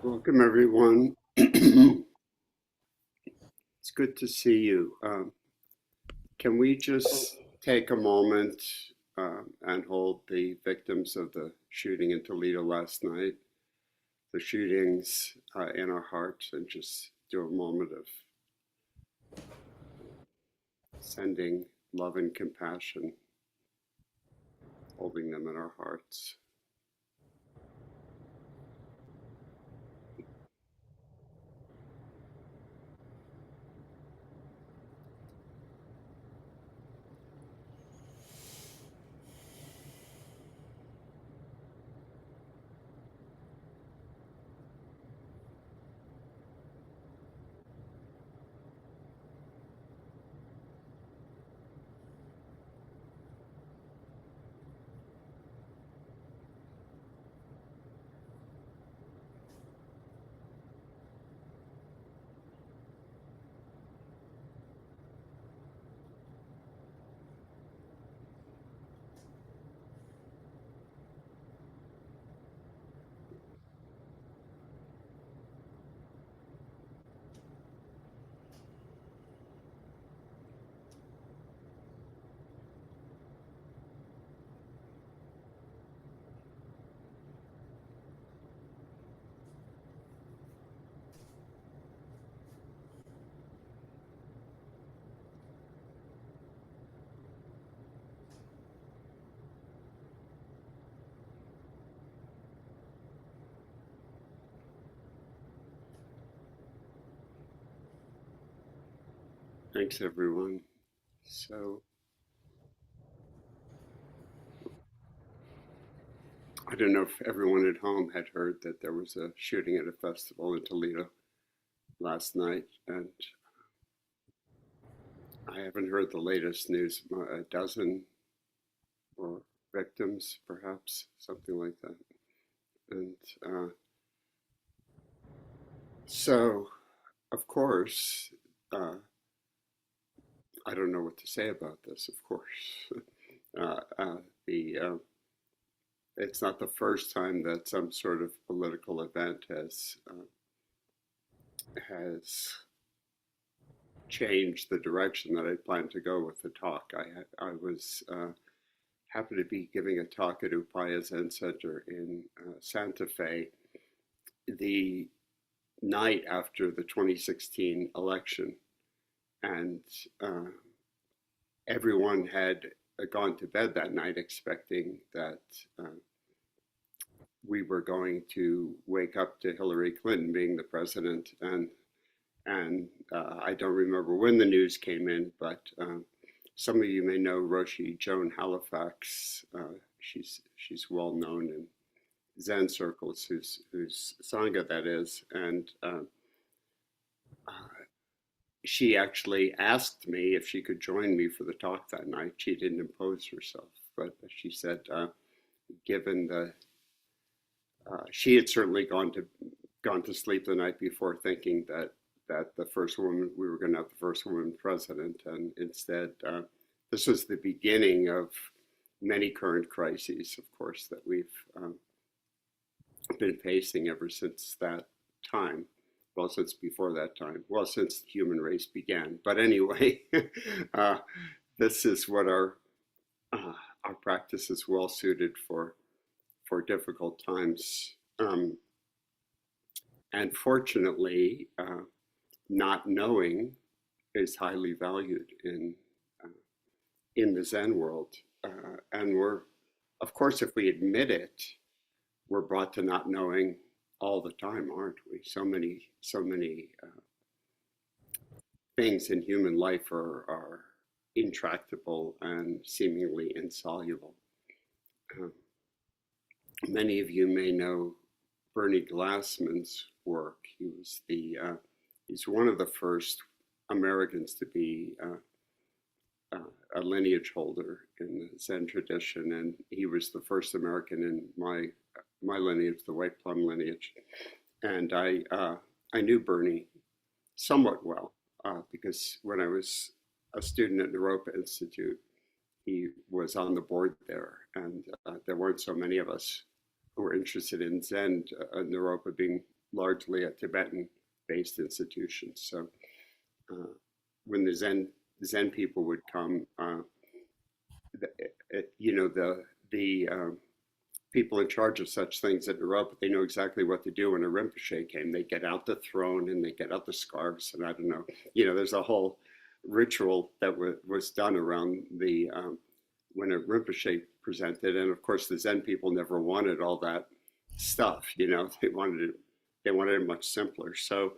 Welcome, everyone. It's good to see you. Can we just take a moment and hold the victims of the shooting in Toledo last night, the shootings in our hearts, and just do a moment of sending love and compassion, holding them in our hearts? Thanks, everyone. So, I don't know if everyone at home had heard that there was a shooting at a festival in Toledo last night, and I haven't heard the latest news. A dozen or victims, perhaps, something like that. And so, of course, uh, I don't know what to say about this. Of course, the it's not the first time that some sort of political event has changed the direction that I planned to go with the talk. I was happened to be giving a talk at Upaya Zen Center in Santa Fe the night after the 2016 election, and uh, everyone had gone to bed that night expecting that we were going to wake up to Hillary Clinton being the president, and I don't remember when the news came in, but some of you may know Roshi Joan Halifax. She's well known in Zen circles, whose sangha that is, and she actually asked me if she could join me for the talk that night. She didn't impose herself, but she said, given the she had certainly gone to sleep the night before, thinking that the first woman we were going to have the first woman president, and instead, this was the beginning of many current crises, of course, that we've been facing ever since that time. Well, since before that time. Well, since the human race began. But anyway, uh, this is what our practice is well suited for difficult times. And fortunately, not knowing is highly valued uh, in the Zen world. And we're, of course, if we admit it, we're brought to not knowing all the time, aren't we? So many things in human life are intractable and seemingly insoluble. Uh, Many of you may know Bernie Glassman's work. He's one of the first Americans to be a lineage holder in the Zen tradition, and he was the first American in my lineage, the White Plum lineage. And I knew Bernie somewhat well because when I was a student at Naropa Institute, he was on the board there, and there weren't so many of us who were interested in Zen, Naropa being largely a Tibetan-based institution. So when the Zen people would come, the people in charge of such things at Europa, they know exactly what to do when a Rinpoche came. They get out the throne and they get out the scarves, and I don't know, there's a whole ritual that was done around the when a Rinpoche presented, and of course the Zen people never wanted all that stuff. They wanted it much simpler. So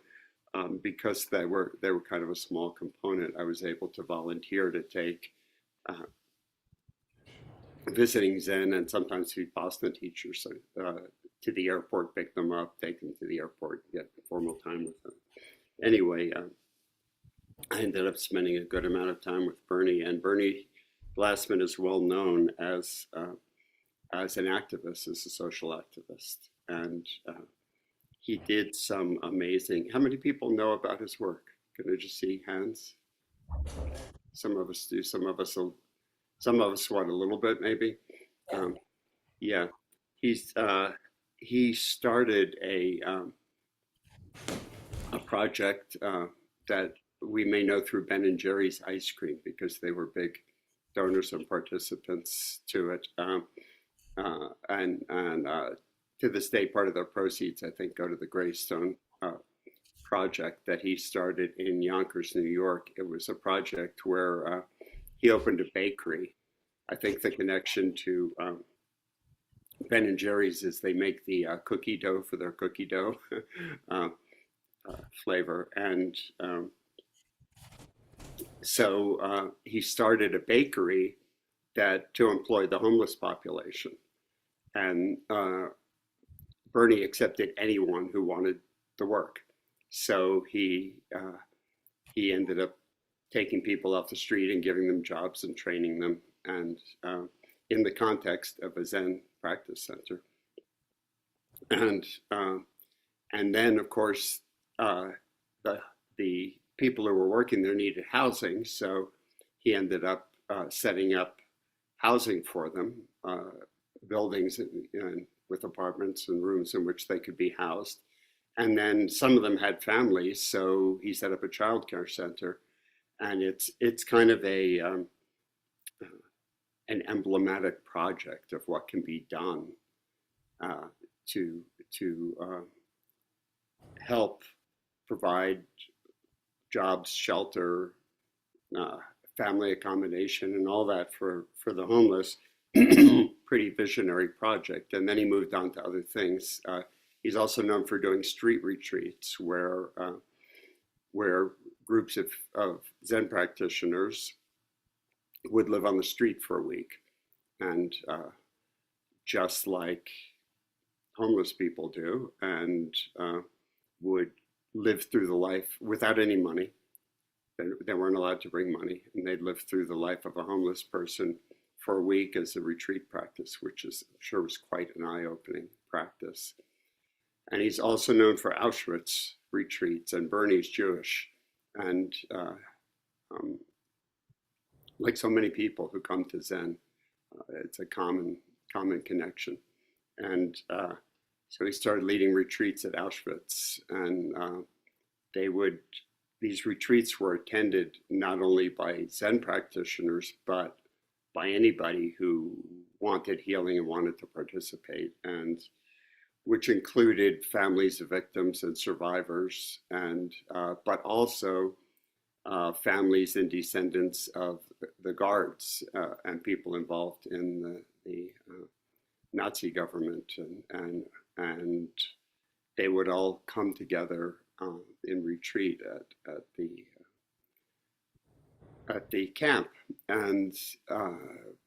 because they were kind of a small component, I was able to volunteer to take visiting Zen and sometimes Vipassana teachers to the airport, pick them up, take them to the airport, get formal time with them. Anyway, I ended up spending a good amount of time with Bernie, and Bernie Glassman is well known as an activist, as a social activist, and he did some amazing. How many people know about his work? Can I just see hands? Some of us do. Some of us want a little bit, maybe. Yeah, he started a project that we may know through Ben and Jerry's ice cream, because they were big donors and participants to it. And to this day, part of their proceeds, I think, go to the Greystone project that he started in Yonkers, New York. It was a project where he opened a bakery. I think the connection to Ben and Jerry's is they make the cookie dough for their cookie dough flavor. And so he started a bakery to employ the homeless population. And Bernie accepted anyone who wanted the work. So he ended up taking people off the street and giving them jobs and training them, and in the context of a Zen practice center. And then, of course, the people who were working there needed housing, so he ended up setting up housing for them, buildings with apartments and rooms in which they could be housed. And then some of them had families, so he set up a child care center. And it's kind of an emblematic project of what can be done to help provide jobs, shelter, family accommodation, and all that for the homeless. Pretty visionary project. And then he moved on to other things. He's also known for doing street retreats where groups of Zen practitioners would live on the street for a week, and just like homeless people do, and would live through the life without any money. They weren't allowed to bring money, and they'd live through the life of a homeless person for a week as a retreat practice, which I'm sure was quite an eye-opening practice. And he's also known for Auschwitz retreats, and Bernie's Jewish. And like so many people who come to Zen, it's a common connection. And so he started leading retreats at Auschwitz, and these retreats were attended not only by Zen practitioners, but by anybody who wanted healing and wanted to participate, and which included families of victims and survivors, and but also families and descendants of the guards and people involved in the Nazi government, and they would all come together in retreat at the camp. And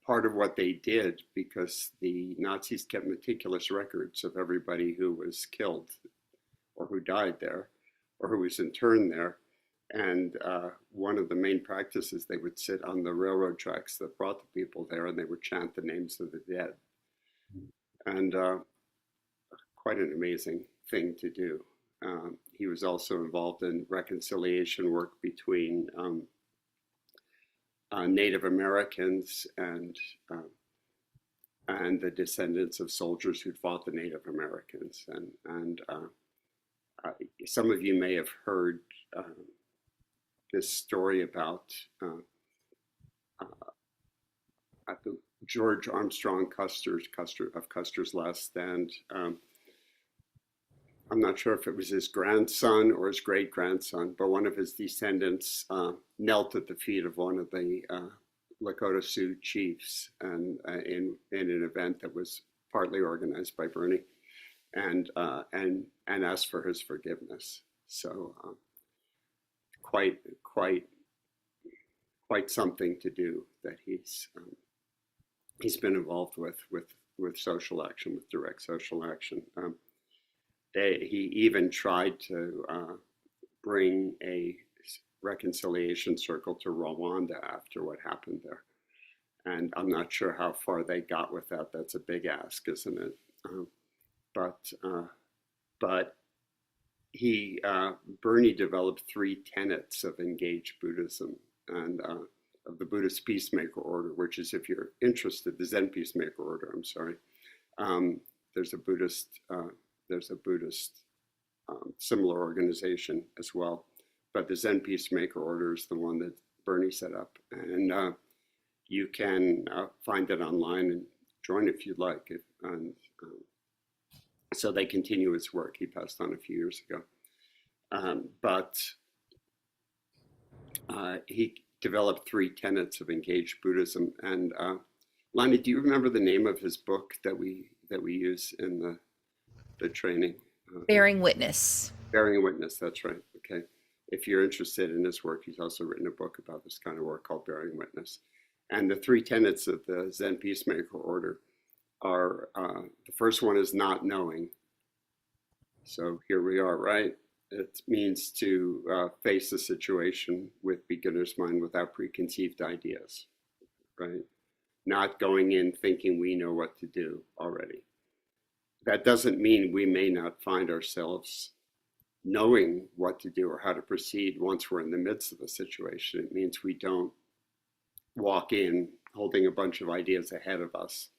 part of what they did, because the Nazis kept meticulous records of everybody who was killed or who died there or who was interned there, and one of the main practices, they would sit on the railroad tracks that brought the people there, and they would chant the names of the dead. And quite an amazing thing to do. He was also involved in reconciliation work between Native Americans and the descendants of soldiers who'd fought the Native Americans, and uh, some of you may have heard this story about uh, George Armstrong of Custer's Last Stand. I'm not sure if it was his grandson or his great grandson, but one of his descendants knelt at the feet of one of the Lakota Sioux chiefs, and in an event that was partly organized by Bernie, and asked for his forgiveness. So quite quite quite something to do that he's been involved with social action, with direct social action. He even tried to bring a reconciliation circle to Rwanda after what happened there. And I'm not sure how far they got with that. That's a big ask, isn't it? But Bernie developed three tenets of engaged Buddhism and of the Buddhist Peacemaker Order, which is, if you're interested, the Zen Peacemaker Order. I'm sorry. There's a Buddhist similar organization as well, but the Zen Peacemaker Order is the one that Bernie set up, and you can find it online and join if you'd like. So they continue his work. He passed on a few years ago, but he developed three tenets of engaged Buddhism. And Lani, do you remember the name of his book that we use in the training? Bearing Witness. Bearing Witness, that's right. Okay. If you're interested in his work, he's also written a book about this kind of work called Bearing Witness. And the three tenets of the Zen Peacemaker Order are, the first one is not knowing. So here we are, right? It means to face a situation with beginner's mind without preconceived ideas, right? Not going in thinking we know what to do already. That doesn't mean we may not find ourselves knowing what to do or how to proceed once we're in the midst of a situation. It means we don't walk in holding a bunch of ideas ahead of us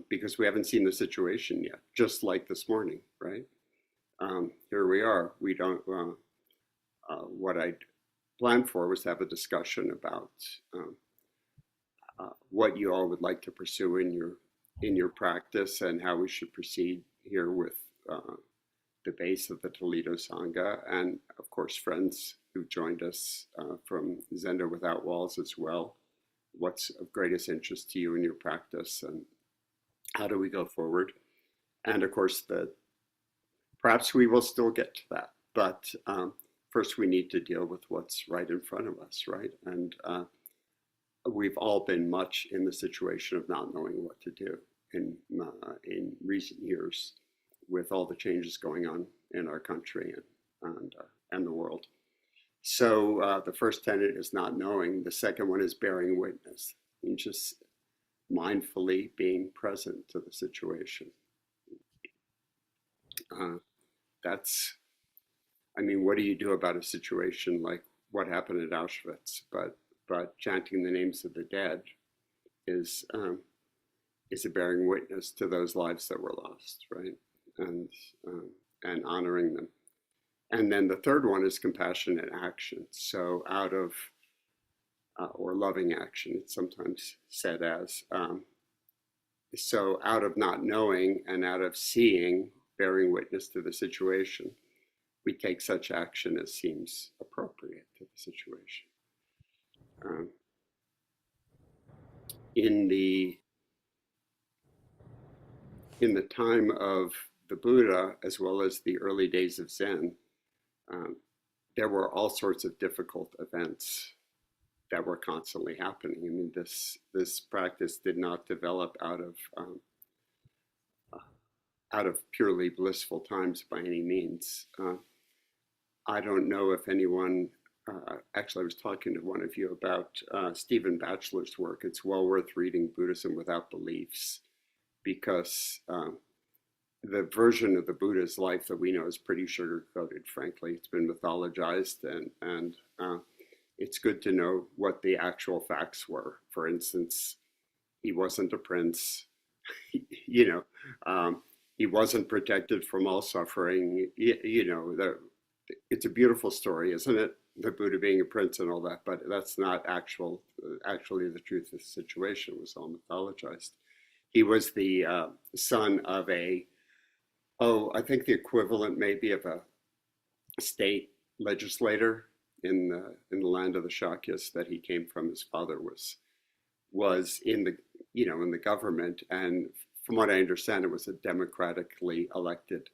because we haven't seen the situation yet, just like this morning, right? Here we are. We don't, what I'd planned for was to have a discussion about what you all would like to pursue in your practice and how we should proceed here with the base of the Toledo Sangha, and of course friends who joined us from Zendo Without Walls as well. What's of greatest interest to you in your practice, and how do we go forward? And of course, perhaps we will still get to that, but first we need to deal with what's right in front of us, right? And we've all been much in the situation of not knowing what to do in recent years, with all the changes going on in our country and the world. So the first tenet is not knowing. The second one is bearing witness, and just mindfully being present to the situation. What do you do about a situation like what happened at Auschwitz? But chanting the names of the dead is a bearing witness to those lives that were lost, right? And honoring them. And then the third one is compassionate action. So out of, or loving action, it's sometimes said as, so out of not knowing and out of seeing, bearing witness to the situation, we take such action as seems appropriate to the situation. In the time of the Buddha, as well as the early days of Zen, there were all sorts of difficult events that were constantly happening. I mean, this practice did not develop out of purely blissful times by any means. I don't know if anyone, actually I was talking to one of you about Stephen Batchelor's work. It's well worth reading, Buddhism Without Beliefs, because the version of the Buddha's life that we know is pretty sugar-coated, frankly. It's been mythologized, and it's good to know what the actual facts were. For instance, he wasn't a prince, he wasn't protected from all suffering. It's a beautiful story, isn't it? The Buddha being a prince and all that, but that's not actually the truth of the situation. It was all mythologized. He was the son of I think the equivalent maybe of a state legislator in the land of the Shakyas that he came from. His father was in the government, and from what I understand, it was a democratically elected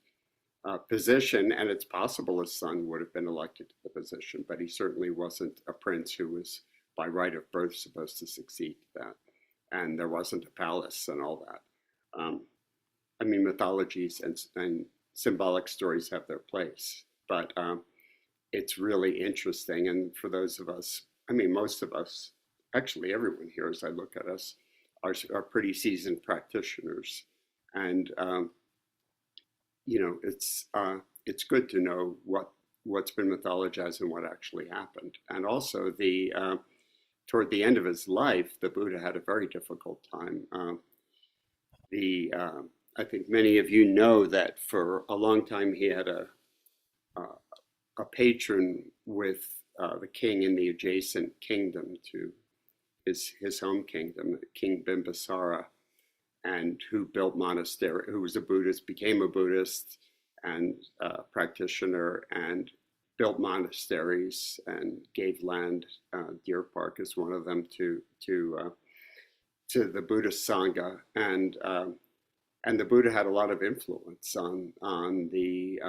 position, and it's possible his son would have been elected to the position, but he certainly wasn't a prince who was by right of birth supposed to succeed to that, and there wasn't a palace and all that. I mean, mythologies and symbolic stories have their place, but it's really interesting. And for those of us, I mean, most of us, actually everyone here, as I look at us, are pretty seasoned practitioners, and it's good to know what's been mythologized and what actually happened. And also toward the end of his life, the Buddha had a very difficult time. I think many of you know that for a long time he had a patron with the king in the adjacent kingdom to his home kingdom, King Bimbisara, and who was a Buddhist, became a Buddhist and practitioner, and built monasteries and gave land. Deer Park is one of them to the Buddhist sangha, and the Buddha had a lot of influence on the.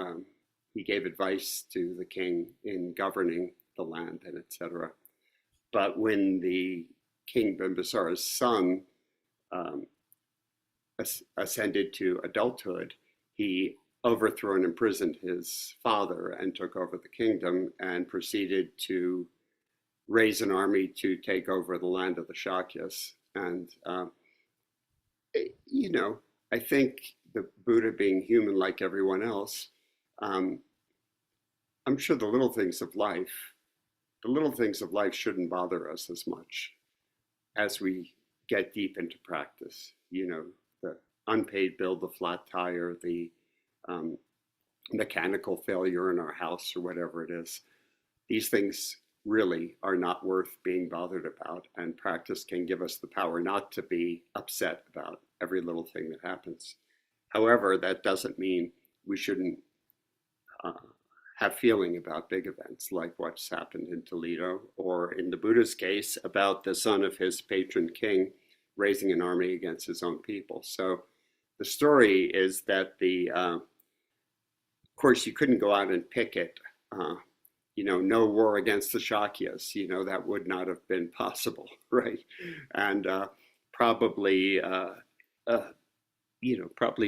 He gave advice to the king in governing the land and etc. But when the King Bimbisara's son ascended to adulthood, he overthrew and imprisoned his father and took over the kingdom and proceeded to raise an army to take over the land of the Shakyas. And, I think the Buddha, being human like everyone else, I'm sure the little things of life shouldn't bother us as much as we get deep into practice. The unpaid bill, the flat tire, the mechanical failure in our house or whatever it is. These things really are not worth being bothered about, and practice can give us the power not to be upset about every little thing that happens. However, that doesn't mean we shouldn't have feeling about big events like what's happened in Toledo, or in the Buddha's case, about the son of his patron king raising an army against his own people. So the story is that of course, you couldn't go out and picket, no war against the Shakyas, that would not have been possible, right? And probably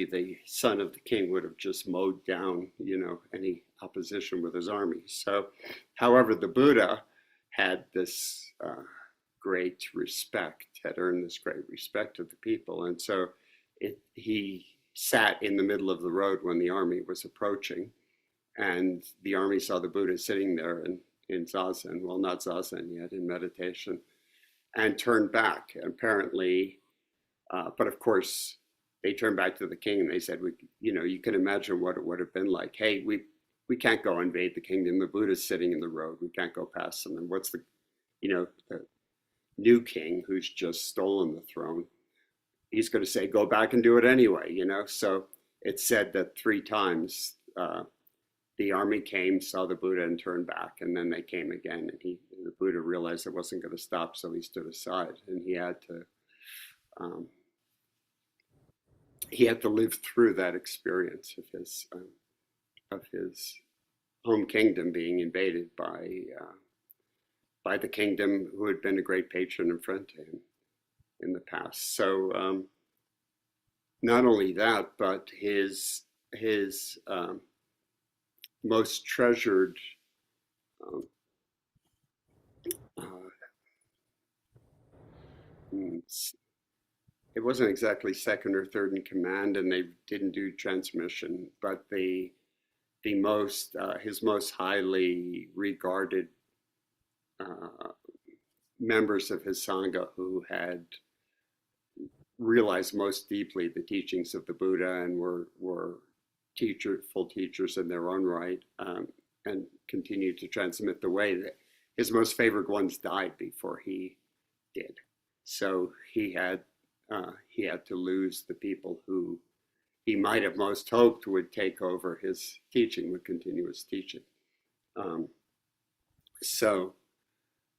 the son of the king would have just mowed down, any opposition with his army. So, however, the Buddha had this had earned this great respect of the people. And so he sat in the middle of the road when the army was approaching, and the army saw the Buddha sitting there in zazen, well, not zazen yet, in meditation, and turned back. Apparently, but of course, they turned back to the king and they said, you can imagine what it would have been like. Hey, we can't go invade the kingdom. The Buddha's sitting in the road. We can't go past him. And what's the new king who's just stolen the throne? He's going to say, go back and do it anyway, So it's said that 3 times the army came, saw the Buddha, and turned back, and then they came again. And the Buddha realized it wasn't going to stop, so he stood aside, and he had to live through that experience of his home kingdom being invaded by the kingdom who had been a great patron and friend to him in the past. So not only that, but his most treasured it wasn't exactly second or third in command, and they didn't do transmission, but his most highly regarded members of his sangha, who had realized most deeply the teachings of the Buddha and were full teachers in their own right, and continued to transmit the way. That his most favored ones died before he did. So he had to lose the people who he might have most hoped would take over his teaching, would continue his teaching. Um, so,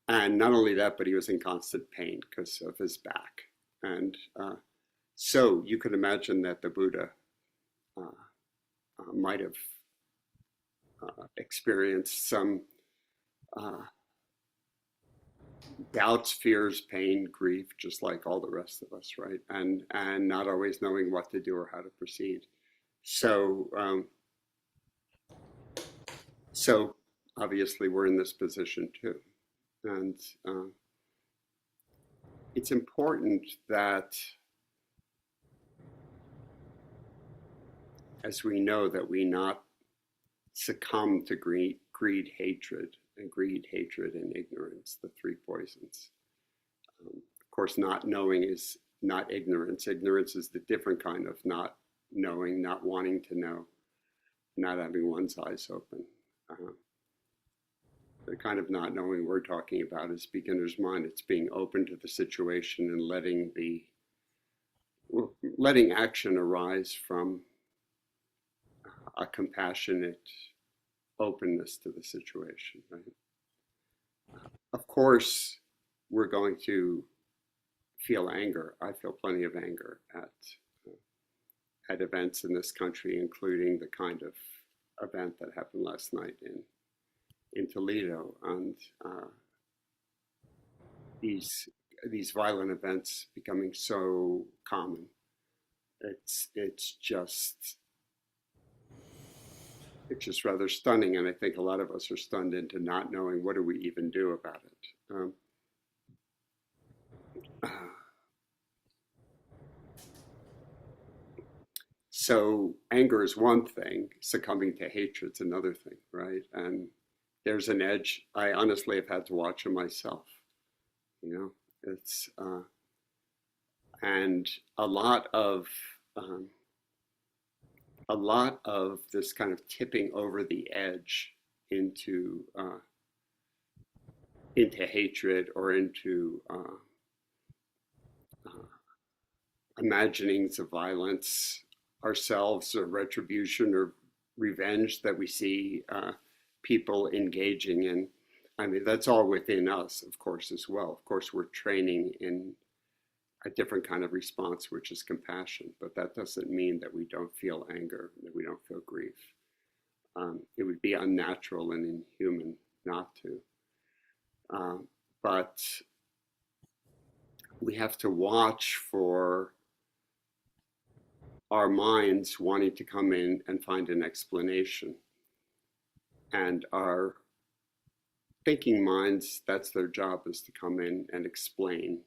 and not only that, but he was in constant pain because of his back. And so you could imagine that the Buddha might have experienced some doubts, fears, pain, grief, just like all the rest of us, right? And not always knowing what to do or how to proceed. So so obviously we're in this position too, and it's important that as we know that we not succumb to greed, hatred, and ignorance, the three poisons. Of course, not knowing is not ignorance. Ignorance is the different kind of not knowing, not wanting to know, not having one's eyes open. The kind of not knowing we're talking about is beginner's mind. It's being open to the situation and letting action arise from a compassionate openness to the situation, right? Of course, we're going to feel anger. I feel plenty of anger at events in this country, including the kind of event that happened last night in Toledo, and these violent events becoming so common. It's just rather stunning, and I think a lot of us are stunned into not knowing what do we even do about it. So anger is one thing, succumbing to hatred's another thing, right? And there's an edge I honestly have had to watch in myself. You know, it's and a lot of this kind of tipping over the edge into hatred or into imaginings of violence ourselves, or retribution or revenge that we see people engaging in. I mean, that's all within us, of course, as well. Of course, we're training in a different kind of response, which is compassion, but that doesn't mean that we don't feel anger, that we don't feel grief. It would be unnatural and inhuman not to. But we have to watch for our minds wanting to come in and find an explanation. And our thinking minds, that's their job, is to come in and explain,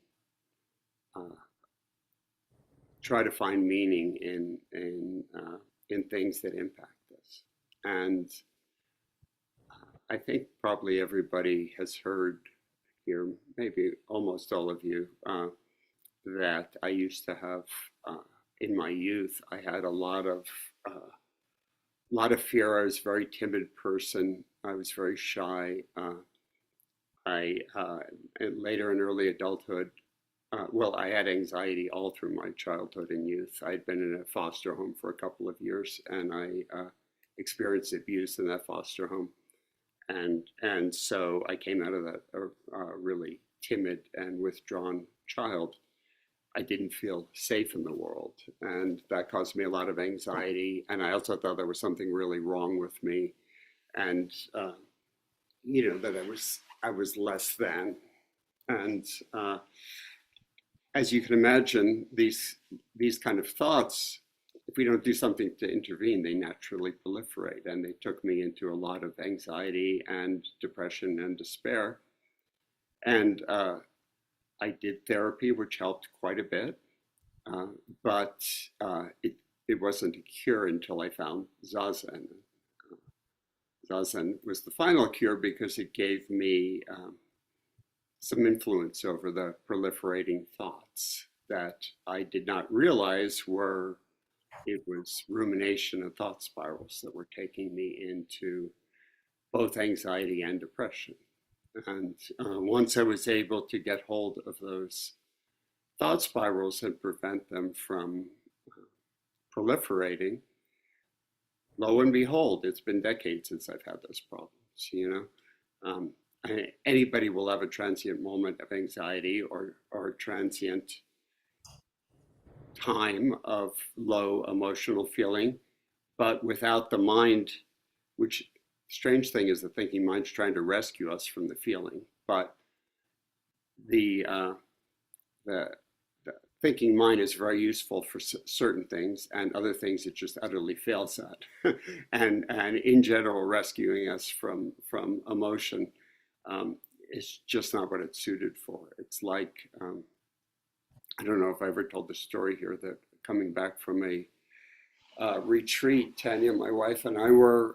try to find meaning in things that impact us. And I think probably everybody has heard here, maybe almost all of you, that I used to have, in my youth, I had a lot of fear. I was a very timid person. I was very shy. And later in early adulthood, I had anxiety all through my childhood and youth. I'd been in a foster home for a couple of years, and I experienced abuse in that foster home. And so I came out of that really timid and withdrawn child. I didn't feel safe in the world, and that caused me a lot of anxiety. And I also thought there was something really wrong with me, and that I was less than. And as you can imagine, these kind of thoughts, if we don't do something to intervene, they naturally proliferate. And they took me into a lot of anxiety and depression and despair. And I did therapy, which helped quite a bit, but it wasn't a cure until I found Zazen. Zazen was the final cure because it gave me some influence over the proliferating thoughts. that I did not realize it was rumination and thought spirals that were taking me into both anxiety and depression. And once I was able to get hold of those thought spirals and prevent them from proliferating, lo and behold, it's been decades since I've had those problems, you know. Anybody will have a transient moment of anxiety or transient time of low emotional feeling, but without the mind, which strange thing is the thinking mind's trying to rescue us from the feeling, but the the thinking mind is very useful for certain things, and other things it just utterly fails at. And in general, rescuing us from emotion is just not what it's suited for. It's like I don't know if I ever told the story here that coming back from a retreat, Tanya, my wife, and I were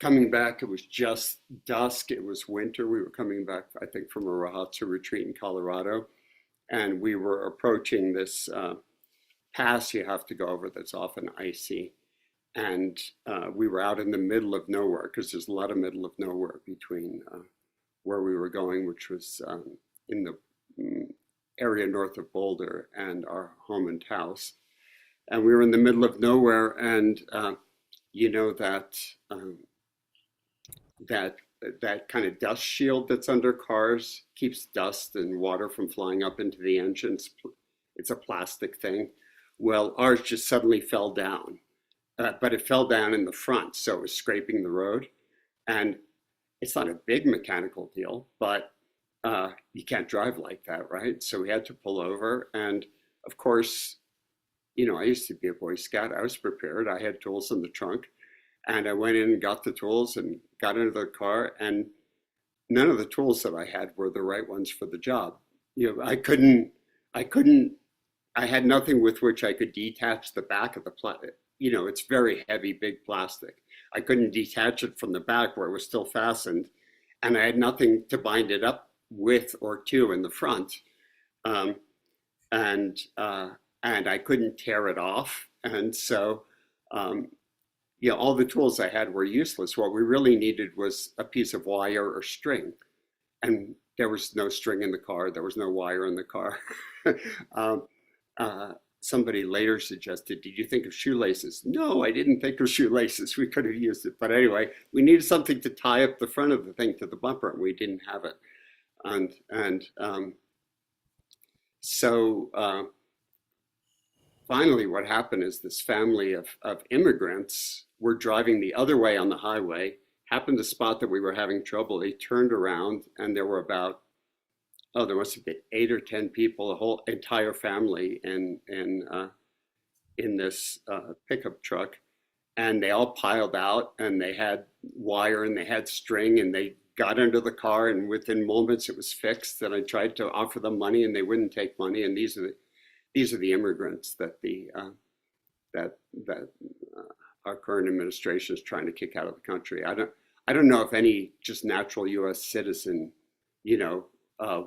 coming back. It was just dusk. It was winter. We were coming back, I think, from a Rahatsa retreat in Colorado. And we were approaching this pass you have to go over that's often icy. And we were out in the middle of nowhere, because there's a lot of middle of nowhere between where we were going, which was in the area north of Boulder, and our home and house. And we were in the middle of nowhere, and you know that kind of dust shield that's under cars keeps dust and water from flying up into the engines. It's a plastic thing. Well, ours just suddenly fell down, but it fell down in the front, so it was scraping the road. And it's not a big mechanical deal, but you can't drive like that, right? So we had to pull over. And of course, you know, I used to be a Boy Scout. I was prepared. I had tools in the trunk. And I went in and got the tools and got into the car, and none of the tools that I had were the right ones for the job. You know, I had nothing with which I could detach the back of the plastic. You know, it's very heavy, big plastic. I couldn't detach it from the back where it was still fastened, and I had nothing to bind it up with or to in the front. Um, and I couldn't tear it off. And so, you know, all the tools I had were useless. What we really needed was a piece of wire or string. And there was no string in the car. There was no wire in the car. Somebody later suggested, did you think of shoelaces? No, I didn't think of shoelaces. We could have used it. But anyway, we needed something to tie up the front of the thing to the bumper, and we didn't have it. So finally, what happened is this family of immigrants were driving the other way on the highway, happened to spot that we were having trouble. They turned around, and there were about, there must have been 8 or 10 people, a whole entire family in this pickup truck. And they all piled out, and they had wire and they had string, and they got into the car, and within moments it was fixed. And I tried to offer them money, and they wouldn't take money. And these are the immigrants that our current administration is trying to kick out of the country. I don't know if any just natural U.S. citizen, you know,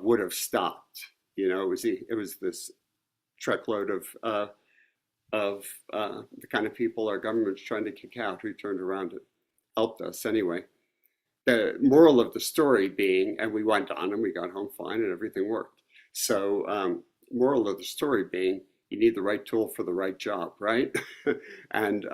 would have stopped. You know, it was this truckload of the kind of people our government's trying to kick out who turned around and helped us anyway. The moral of the story being, and we went on and we got home fine and everything worked. So moral of the story being, you need the right tool for the right job, right? And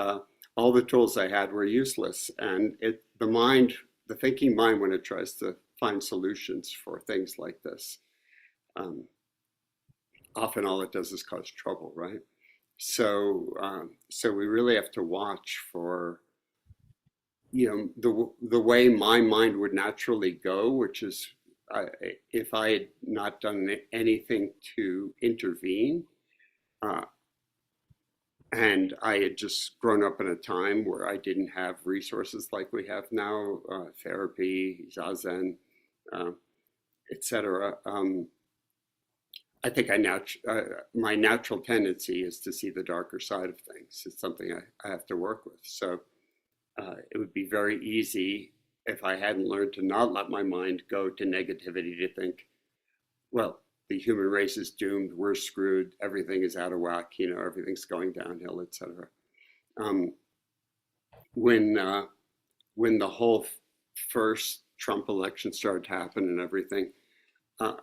all the tools I had were useless. And the thinking mind, when it tries to find solutions for things like this, often all it does is cause trouble, right? So we really have to watch for, you know, the way my mind would naturally go, which is if I had not done anything to intervene, and I had just grown up in a time where I didn't have resources like we have now, therapy, zazen, etc. I think my natural tendency is to see the darker side of things. It's something I have to work with. So it would be very easy if I hadn't learned to not let my mind go to negativity to think, well, the human race is doomed, we're screwed, everything is out of whack, everything's going downhill, etc. Um, when when the whole first Trump election started to happen and everything, uh,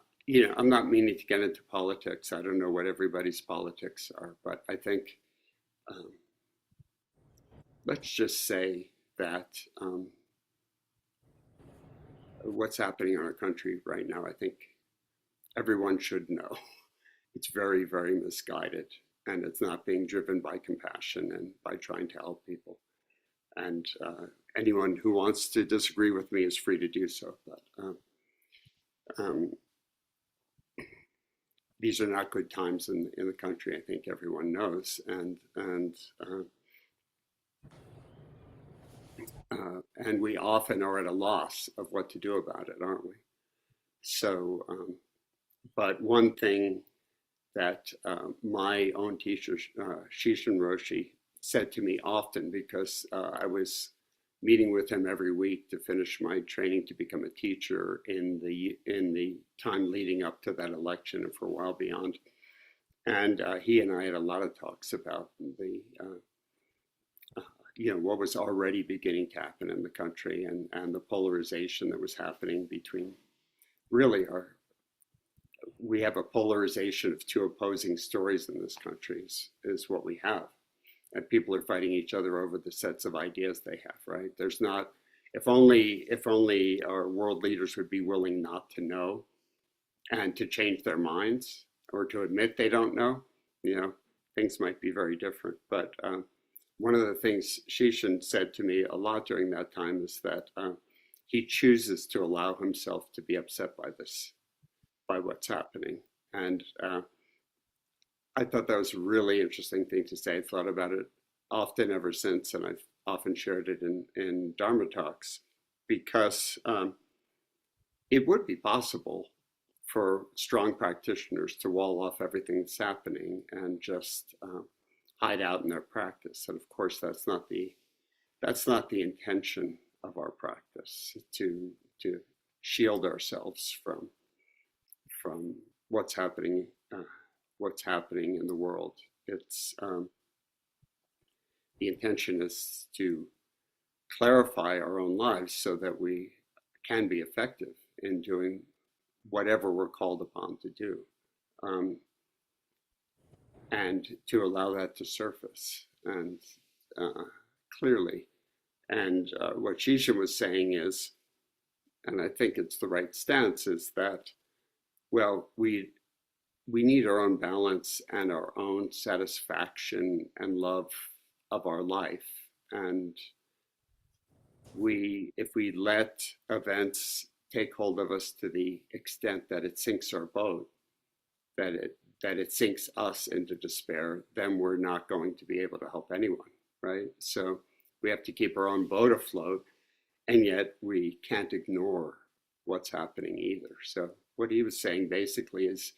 I'm not meaning to get into politics. I don't know what everybody's politics are, but I think um, let's just say that what's happening in our country right now, I think everyone should know. It's very, very misguided, and it's not being driven by compassion and by trying to help people. And anyone who wants to disagree with me is free to do so. But um, these are not good times in the country. I think everyone knows, and we often are at a loss of what to do about it, aren't we? So, but one thing that my own teacher, Shishin Roshi, said to me often, because I was meeting with him every week to finish my training to become a teacher in the time leading up to that election and for a while beyond. And he and I had a lot of talks about the what was already beginning to happen in the country, and the polarization that was happening between really we have a polarization of two opposing stories in this country is what we have. And people are fighting each other over the sets of ideas they have, right? There's not, if only our world leaders would be willing not to know and to change their minds or to admit they don't know, things might be very different. But one of the things Shishin said to me a lot during that time is that he chooses to allow himself to be upset by what's happening. And I thought that was a really interesting thing to say. I thought about it often ever since, and I've often shared it in Dharma talks, because it would be possible for strong practitioners to wall off everything that's happening and just hide out in their practice. And of course, that's not the intention of our practice, to shield ourselves from what's happening in the world. It's the intention is to clarify our own lives so that we can be effective in doing whatever we're called upon to do, and to allow that to surface and clearly. And what Shisha was saying is, and I think it's the right stance, is that, well, we need our own balance and our own satisfaction and love of our life. And if we let events take hold of us to the extent that it sinks our boat, that it sinks us into despair, then we're not going to be able to help anyone, right? So we have to keep our own boat afloat, and yet we can't ignore what's happening either. So what he was saying basically is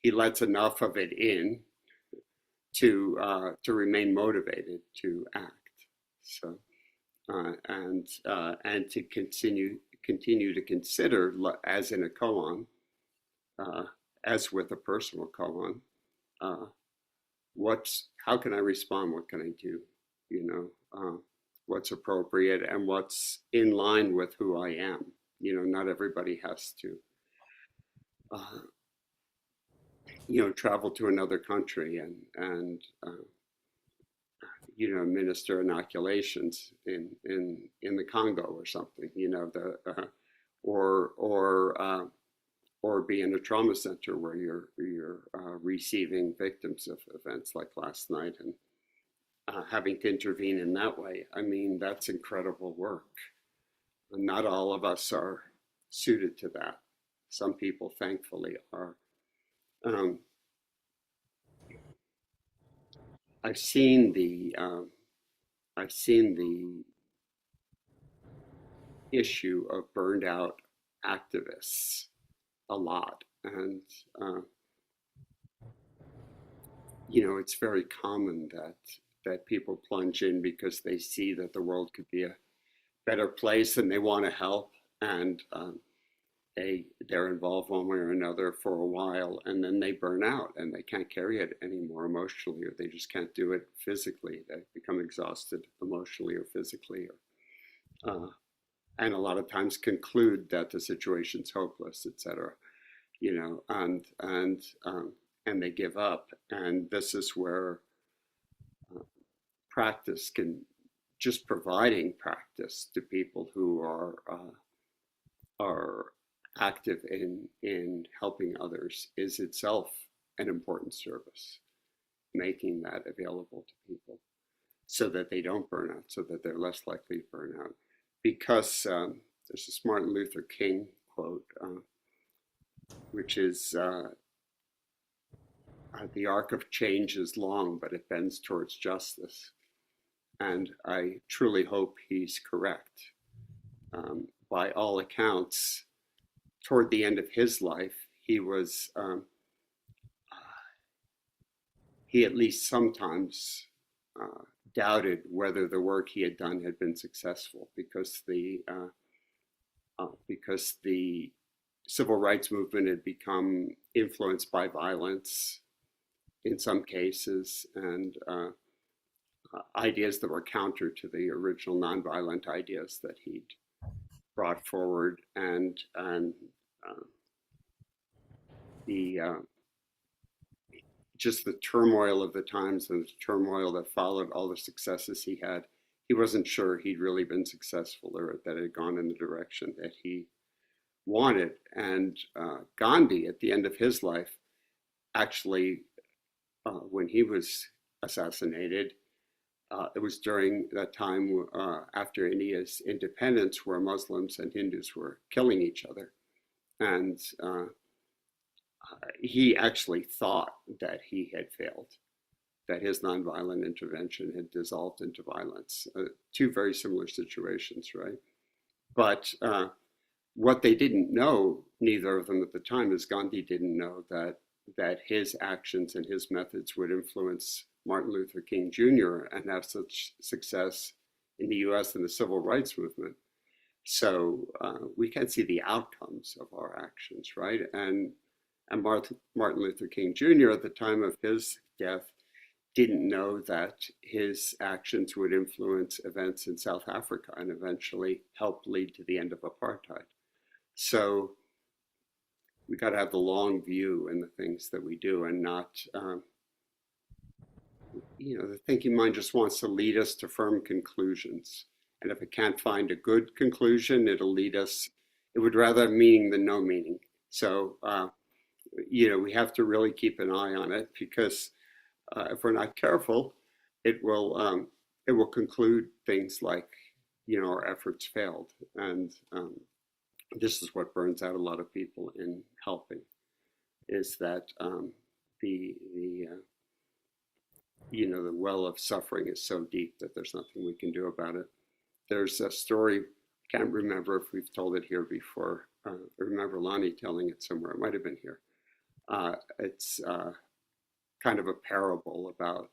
he lets enough of it in to remain motivated to act. So and to continue to consider, as in a koan, as with a personal koan, how can I respond? What can I do? What's appropriate and what's in line with who I am. Not everybody has to travel to another country and administer inoculations in the Congo or something, or be in a trauma center where you're receiving victims of events like last night and having to intervene in that way. I mean, that's incredible work. And not all of us are suited to that. Some people, thankfully, are. I've seen the issue of burned out activists a lot, and it's very common that people plunge in because they see that the world could be a better place and they want to help, and they're involved one way or another for a while, and then they burn out and they can't carry it anymore emotionally, or they just can't do it physically. They become exhausted emotionally or physically, and a lot of times conclude that the situation's hopeless, etc. And they give up. And this is where practice can just providing practice to people who are active in helping others is itself an important service, making that available to people so that they don't burn out, so that they're less likely to burn out. Because there's this Martin Luther King quote, which is, the arc of change is long, but it bends towards justice. And I truly hope he's correct. By all accounts, toward the end of his life, he at least sometimes doubted whether the work he had done had been successful, because the civil rights movement had become influenced by violence in some cases, and ideas that were counter to the original nonviolent ideas that he'd brought forward, and the just the turmoil of the times and the turmoil that followed all the successes he had. He wasn't sure he'd really been successful, or that it had gone in the direction that he wanted. And Gandhi, at the end of his life, actually, when he was assassinated, it was during that time after India's independence, where Muslims and Hindus were killing each other. And he actually thought that he had failed, that his nonviolent intervention had dissolved into violence. Two very similar situations, right? But what they didn't know, neither of them at the time, is Gandhi didn't know that his actions and his methods would influence Martin Luther King Jr. and have such success in the US in the civil rights movement. So we can see the outcomes of our actions, right? And Martin Luther King Jr. at the time of his death didn't know that his actions would influence events in South Africa and eventually help lead to the end of apartheid. So we got to have the long view in the things that we do, and not, the thinking mind just wants to lead us to firm conclusions. And if it can't find a good conclusion, it'll lead us, it would rather have meaning than no meaning. So, we have to really keep an eye on it, because if we're not careful, it will conclude things like, our efforts failed. And this is what burns out a lot of people in helping, is that the well of suffering is so deep that there's nothing we can do about it. There's a story, I can't remember if we've told it here before. I remember Lonnie telling it somewhere. It might have been here. It's kind of a parable about,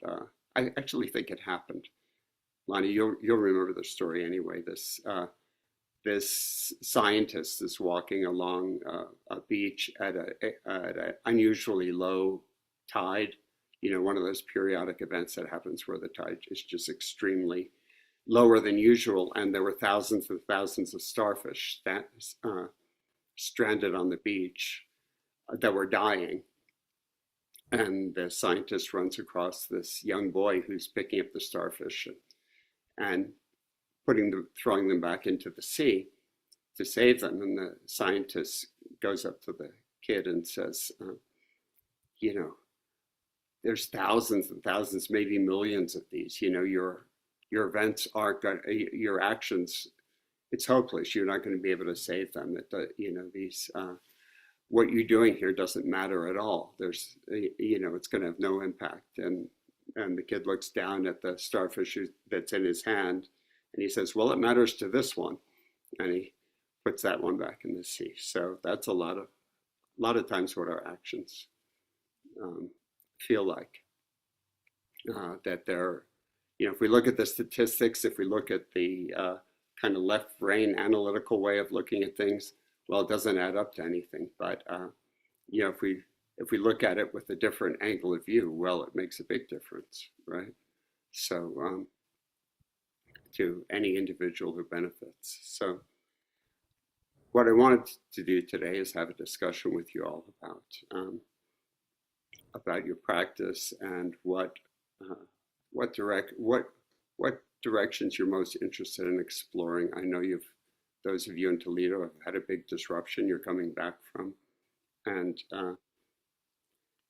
I actually think it happened. Lonnie, you'll remember the story anyway. This scientist is walking along a beach at an unusually low tide. One of those periodic events that happens where the tide is just extremely lower than usual, and there were thousands and thousands of starfish that stranded on the beach that were dying. And the scientist runs across this young boy who's picking up the starfish and throwing them back into the sea to save them. And the scientist goes up to the kid and says, there's thousands and thousands, maybe millions of these. Your events aren't going, your actions, it's hopeless. You're not going to be able to save them. These what you're doing here doesn't matter at all. There's, it's going to have no impact. And the kid looks down at the starfish that's in his hand, and he says, well, it matters to this one. And he puts that one back in the sea. So that's a lot of times what our actions feel like. That they're, if we look at the statistics, if we look at the kind of left brain analytical way of looking at things, well, it doesn't add up to anything. But you know, if we look at it with a different angle of view, well, it makes a big difference, right? So to any individual who benefits. So what I wanted to do today is have a discussion with you all about your practice and uh, what directions you're most interested in exploring. I know those of you in Toledo have had a big disruption you're coming back from, and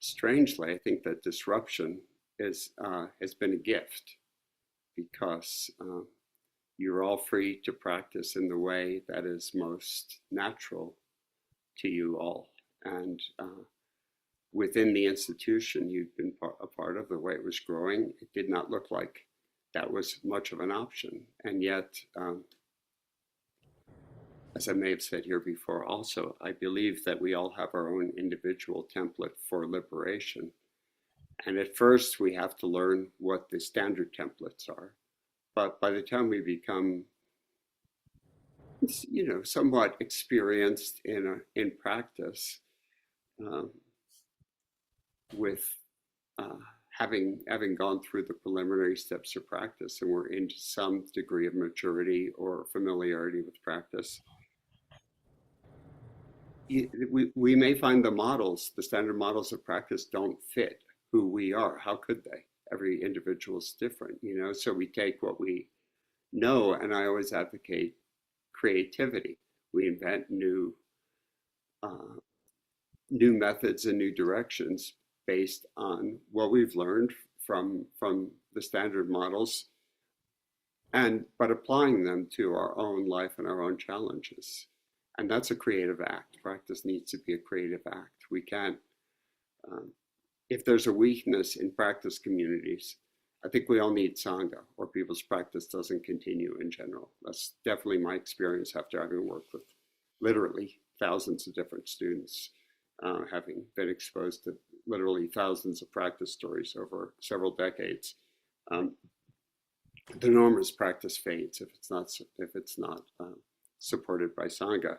strangely, I think that disruption has been a gift because you're all free to practice in the way that is most natural to you all. And within the institution you've been a part of, the way it was growing, it did not look like that was much of an option. And yet, as I may have said here before also, I believe that we all have our own individual template for liberation. And at first, we have to learn what the standard templates are. But by the time we become, somewhat experienced in practice, with having gone through the preliminary steps of practice, and we're into some degree of maturity or familiarity with practice, we may find the standard models of practice don't fit who we are. How could they? Every individual is different, so we take what we know, and I always advocate creativity. We invent new methods and new directions based on what we've learned from the standard models, but applying them to our own life and our own challenges. And that's a creative act. Practice needs to be a creative act. We can't, if there's a weakness in practice communities, I think we all need sangha, or people's practice doesn't continue in general. That's definitely my experience after having worked with literally thousands of different students, having been exposed to literally thousands of practice stories over several decades. The norm is practice fades if it's not supported by sangha,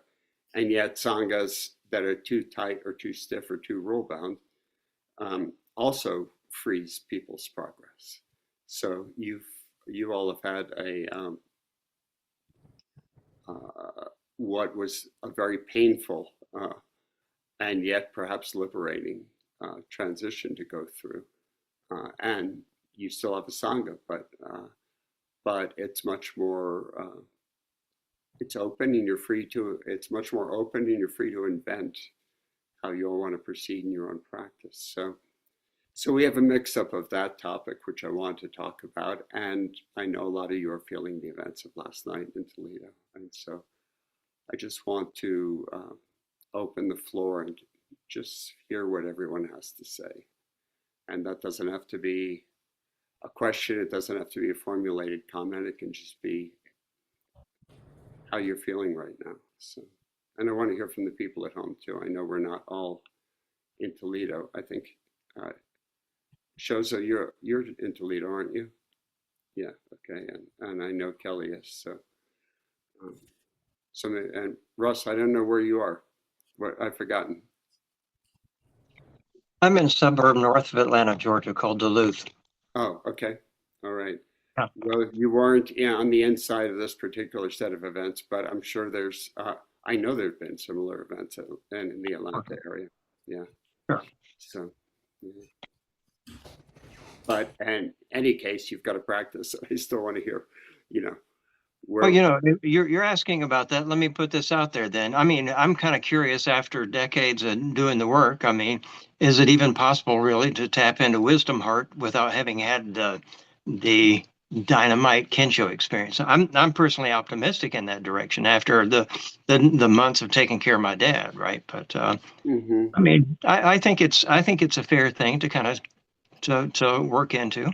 and yet sanghas that are too tight or too stiff or too rule bound also freeze people's progress. So you all have had what was a very painful and yet perhaps liberating transition to go through, and you still have a sangha, but it's much more it's open, and it's much more open, and you're free to invent how you'll want to proceed in your own practice. So we have a mix-up of that topic, which I want to talk about, and I know a lot of you are feeling the events of last night in Toledo, and so I just want to open the floor and just hear what everyone has to say. And that doesn't have to be a question, it doesn't have to be a formulated comment, it can just be how you're feeling right now. So, and I want to hear from the people at home too. I know we're not all in Toledo. I think Shozo, you're in Toledo, aren't you? Yeah, okay, and I know Kelly is. So and Russ, I don't know where you are. What I've forgotten. I'm in a suburb north of Atlanta, Georgia, called Duluth. Oh, okay, all right. Yeah. Well, you weren't on the inside of this particular set of events, but I'm sure there's. I know there've been similar events in the Atlanta area. Yeah. Sure. So. Yeah. But in any case, you've got to practice. I still want to hear, where. Well, you're asking about that. Let me put this out there then. I mean, I'm kind of curious after decades of doing the work. I mean, is it even possible really to tap into wisdom heart without having had the dynamite Kensho experience? I'm personally optimistic in that direction after the months of taking care of my dad, right? But I mean, I think it's a fair thing to kind of to work into.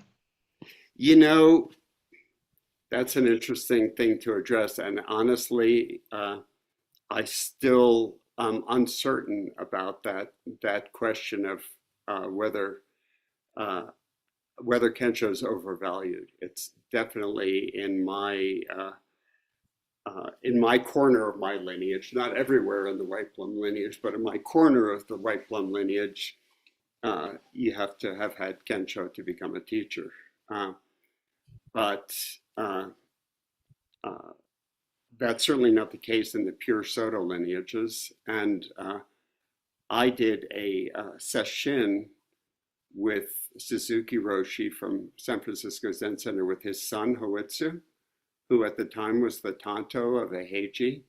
That's an interesting thing to address. And honestly, I still am uncertain about that question of whether Kensho is overvalued. It's definitely in my in my corner of my lineage, not everywhere in the white plum lineage, but in my corner of the white plum lineage, you have to have had Kensho to become a teacher. But uh, that's certainly not the case in the pure Soto lineages. And I did a sesshin with Suzuki Roshi from San Francisco Zen Center with his son, Hoitsu, who at the time was the Tanto of the Heiji,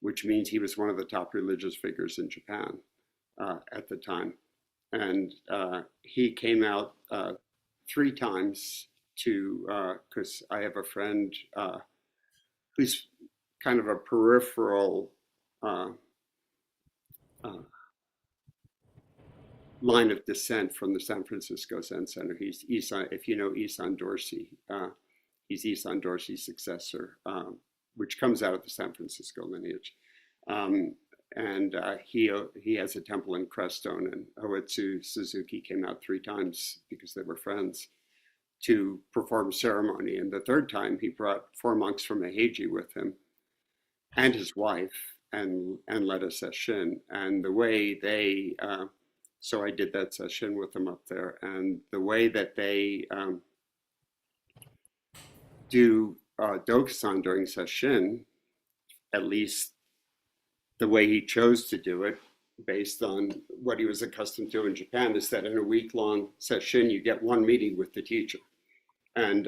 which means he was one of the top religious figures in Japan at the time. And he came out 3 times to, because I have a friend who's kind of a peripheral uh, uh, line of descent from the San Francisco Zen Center. He's Isan, if you know Isan Dorsey, he's Isan Dorsey's successor, which comes out of the San Francisco lineage. And he has a temple in Crestone, and Hoitsu Suzuki came out 3 times because they were friends to perform ceremony. And the 3rd time, he brought 4 monks from Meiji with him and his wife, and led a session. And the way they so I did that session with them up there, and the way that they do Dokusan during session, at least the way he chose to do it, based on what he was accustomed to in Japan, is that in a week-long session, you get 1 meeting with the teacher. And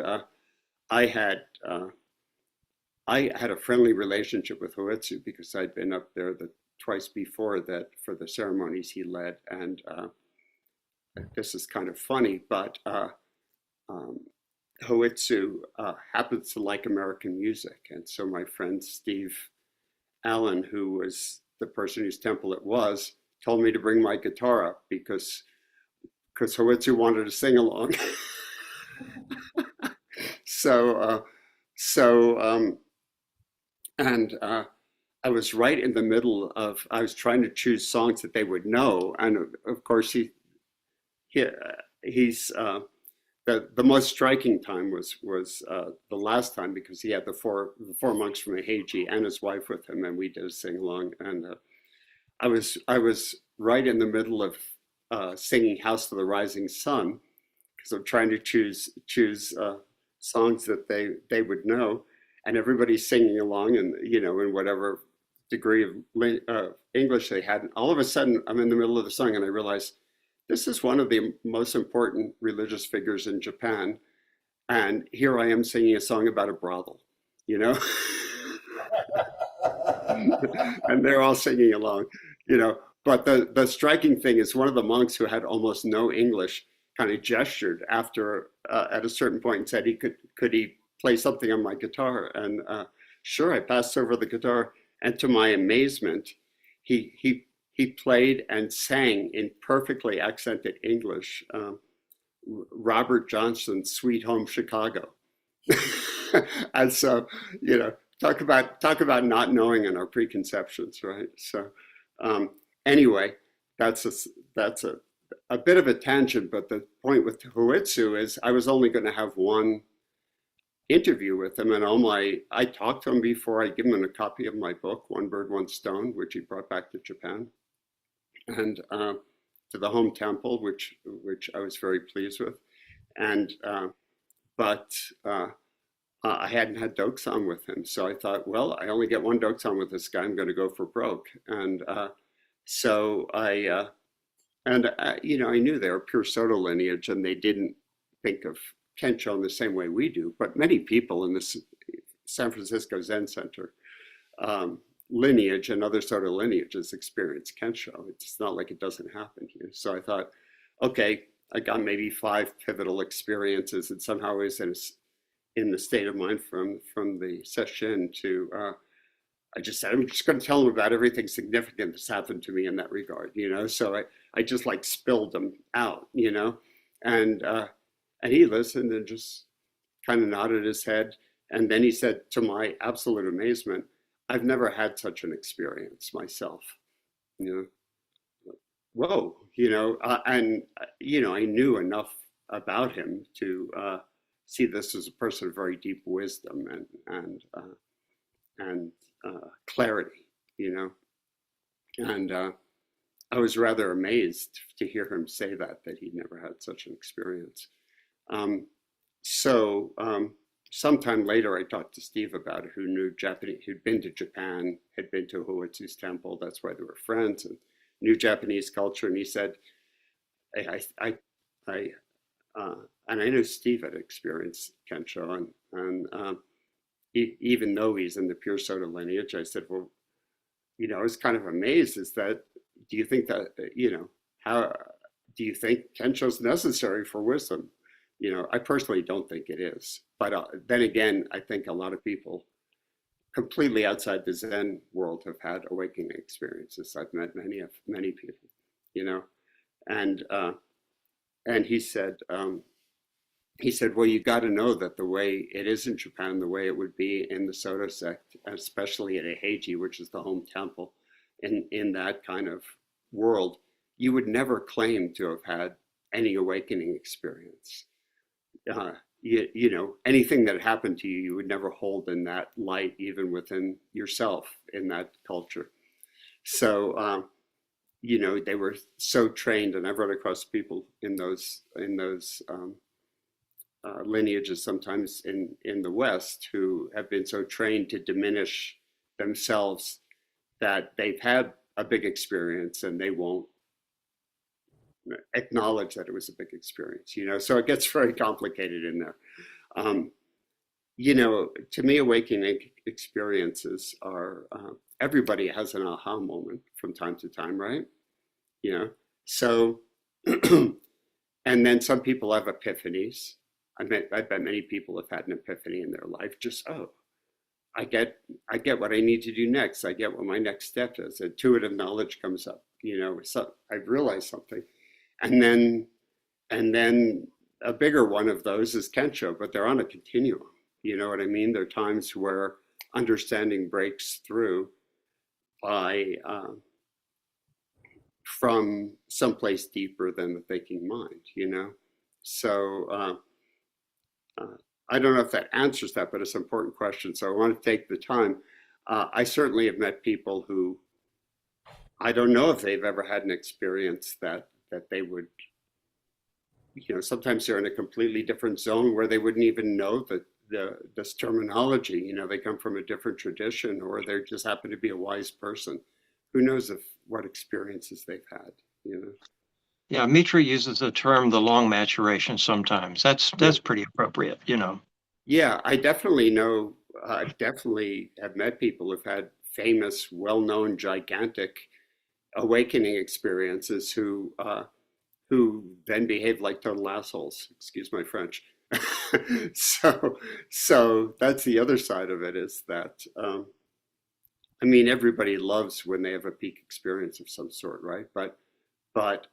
I had a friendly relationship with Hoitsu because I'd been up there twice before that for the ceremonies he led. And this is kind of funny, but Hoitsu happens to like American music. And so my friend Steve Allen, who was the person whose temple it was, told me to bring my guitar up because Hoitsu wanted to sing along. So and I was right in the middle of, I was trying to choose songs that they would know. And of course, he's, the most striking time was the last time, because he had the four monks from the Heiji and his wife with him, and we did a sing along. And I was right in the middle of singing "House of the Rising Sun" because I'm trying to choose songs that they would know, and everybody's singing along, and in whatever degree of English they had. And all of a sudden, I'm in the middle of the song, and I realize this is one of the most important religious figures in Japan, and here I am singing a song about a brothel, and they're all singing along, But the striking thing is one of the monks who had almost no English kind of gestured after at a certain point and said could he play something on my guitar, and sure, I passed over the guitar, and to my amazement, he played and sang in perfectly accented English Robert Johnson's "Sweet Home Chicago." And so, talk about not knowing in our preconceptions, right? So anyway, that's a bit of a tangent, but the point with Hoitsu is I was only going to have one interview with him, and I talked to him before I give him a copy of my book, One Bird, One Stone, which he brought back to Japan, and to the home temple, which I was very pleased with, and but I hadn't had Dokusan with him, so I thought, well, I only get one Dokusan with this guy, I'm going to go for broke, and so I knew they were pure Soto lineage, and they didn't think of Kensho in the same way we do, but many people in this San Francisco Zen Center lineage and other Soto lineages experience Kensho. It's not like it doesn't happen here. So I thought, okay, I got maybe 5 pivotal experiences, and somehow I was in the state of mind from the session to, I just said, I'm just going to tell them about everything significant that's happened to me in that regard, So I just like spilled them out, and he listened and just kind of nodded his head. And then he said, to my absolute amazement, I've never had such an experience myself, Whoa, and I knew enough about him to see this as a person of very deep wisdom, and and clarity, and I was rather amazed to hear him say that he'd never had such an experience. Um, so sometime later, I talked to Steve about it, who knew Japanese, who'd been to Japan, had been to Huatsu's temple. That's why they were friends, and knew Japanese culture. And he said, I and I know Steve had experienced Kensho, and even though he's in the pure Soto lineage, I said, well, I was kind of amazed. Is that, do you think that, how do you think Kensho's necessary for wisdom? I personally don't think it is. But then again, I think a lot of people completely outside the Zen world have had awakening experiences. I've met many people, and and he said, well, you got to know that the way it is in Japan, the way it would be in the Soto sect, especially at Eiheiji, which is the home temple, in that kind of world, you would never claim to have had any awakening experience. Anything that happened to you, you would never hold in that light, even within yourself in that culture. So, they were so trained, and I've run across people in those lineages sometimes in the West who have been so trained to diminish themselves that they've had a big experience and they won't acknowledge that it was a big experience, so it gets very complicated in there. To me, awakening experiences are, everybody has an aha moment from time to time, right? So, and then some people have epiphanies. I bet many people have had an epiphany in their life. Just, I get what I need to do next. I get what my next step is. Intuitive knowledge comes up. So I've realized something, and then a bigger one of those is Kensho, but they're on a continuum. You know what I mean? There are times where understanding breaks through by from someplace deeper than the thinking mind. So. I don't know if that answers that, but it's an important question. So I want to take the time. I certainly have met people who, I don't know if they've ever had an experience that they would, sometimes they're in a completely different zone where they wouldn't even know that this terminology, they come from a different tradition, or they just happen to be a wise person. Who knows what experiences they've had, Yeah, Mitra uses the term the long maturation sometimes. That's pretty appropriate, Yeah, I definitely know. I definitely have met people who've had famous, well-known, gigantic awakening experiences who then behave like total assholes. Excuse my French. So that's the other side of it. Is that everybody loves when they have a peak experience of some sort, right? But